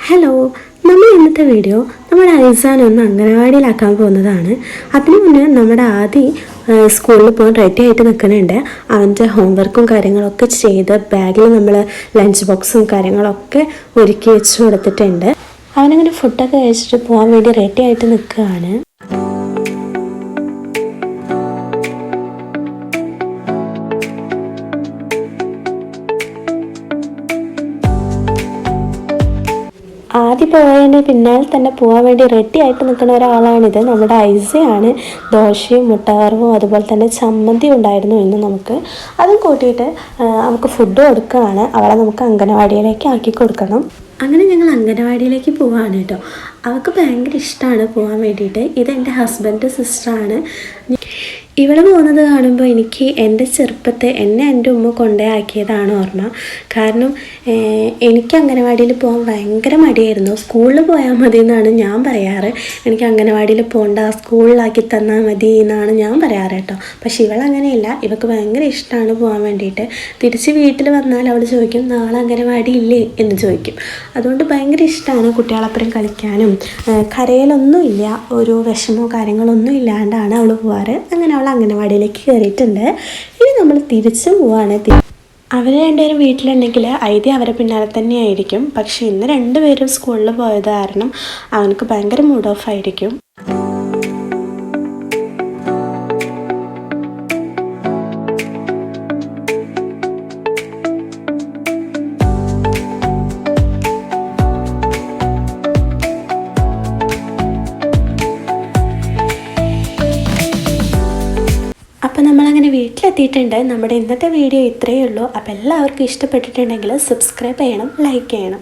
Hello, നമ്മൾ ഇന്നത്തെ video നമ്മുടെ ഐസാൻ ഒന്ന് അംഗനവാടിയിലാക്കാൻ പോകുന്നതാണ്. അതിനു മുന്നേ നമ്മുടെ സ്കൂളിൽ പോകാൻ റെഡി ആയിട്ട് നിൽക്കുന്നുണ്ട്. അവൻ്റെ ഹോംവർക്കും കാര്യങ്ങളൊക്കെ ചെയ്ത് ബാഗിൽ നമ്മൾ ലഞ്ച് ബോക്സും കാര്യങ്ങളൊക്കെ ഒരുക്കി വെച്ച് കൊടുത്തിട്ടുണ്ട്. അവനങ്ങനെ ഫുഡൊക്കെ കഴിച്ചിട്ട് പോകാൻ വേണ്ടി റെഡി ആയിട്ട് നിൽക്കുകയാണ്. ആദ്യം പോയതിന് പിന്നാലെ തന്നെ പോകാൻ വേണ്ടി റെഡി ആയിട്ട് നിൽക്കുന്ന ഒരാളാണിത്. നമ്മുടെ ഐസയാണ്. ദോശയും മുട്ടവറവും അതുപോലെ തന്നെ ചമ്മന്തി ഉണ്ടായിരുന്നു ഇന്ന് നമുക്ക്. അതും കൂട്ടിയിട്ട് നമുക്ക് ഫുഡ് കൊടുക്കുകയാണ്. അവളെ നമുക്ക് അംഗനവാടിയിലേക്ക് ആക്കി കൊടുക്കണം. അങ്ങനെ ഞങ്ങൾ അംഗനവാടിയിലേക്ക് പോവാണ് കേട്ടോ. അവൾക്ക് ഭയങ്കര ഇഷ്ടമാണ് പോകാൻ വേണ്ടിയിട്ട്. ഇതെൻ്റെ ഹസ്ബൻഡ് സിസ്റ്ററാണ്. ഇവിടെ പോകുന്നത് കാണുമ്പോൾ എനിക്ക് എൻ്റെ ചെറുപ്പത്തെ എൻ്റെ ഉമ്മ കൊണ്ടുപോയാക്കിയതാണ് ഓർമ്മ. കാരണം എനിക്ക് അംഗനവാടിയിൽ പോകാൻ ഭയങ്കര മടിയായിരുന്നു. സ്കൂളിൽ പോയാൽ മതി എന്നാണ് ഞാൻ പറയാറ്. എനിക്ക് അംഗനവാടിയിൽ പോകണ്ട, സ്കൂളിലാക്കി തന്നാൽ മതി എന്നാണ് ഞാൻ പറയാറ് കേട്ടോ. പക്ഷെ ഇവളങ്ങനെയല്ല. ഇവൾക്ക് ഭയങ്കര ഇഷ്ടമാണ് പോകാൻ വേണ്ടിയിട്ട്. തിരിച്ച് വീട്ടിൽ വന്നാൽ അവൾ ചോദിക്കും, നാളെ അംഗനവാടി ഇല്ലേ എന്ന് ചോദിക്കും. അതുകൊണ്ട് ഭയങ്കര ഇഷ്ടമാണ് കുട്ടികളപ്പുറം കളിക്കാനും. കരയിലൊന്നുമില്ല, ഒരു വിഷമോ കാര്യങ്ങളൊന്നും ഇല്ലാണ്ടാണ് അവൾ പോവാറ്. അങ്ങനെ അവൾ അംഗനവാടിയിലേക്ക് കയറിയിട്ടുണ്ട്. ഇനി നമ്മൾ തിരിച്ചു പോവാണ്. അവർ രണ്ടുപേരും വീട്ടിലുണ്ടെങ്കിൽ ഐതി അവരെ പിന്നാലെ തന്നെ ആയിരിക്കും. പക്ഷെ ഇന്ന് രണ്ടുപേരും സ്കൂളിൽ പോയത് കാരണം അവനക്ക് ഭയങ്കര മൂഡ് ഓഫ് ആയിരിക്കും. അപ്പോൾ നമ്മളങ്ങനെ വീട്ടിലെത്തിയിട്ടുണ്ട്. നമ്മുടെ ഇന്നത്തെ വീഡിയോ ഇത്രയേ ഉള്ളൂ. അപ്പോൾ എല്ലാവർക്കും ഇഷ്ടപ്പെട്ടിട്ടുണ്ടെങ്കിൽ സബ്സ്ക്രൈബ് ചെയ്യണം, ലൈക്ക് ചെയ്യണം.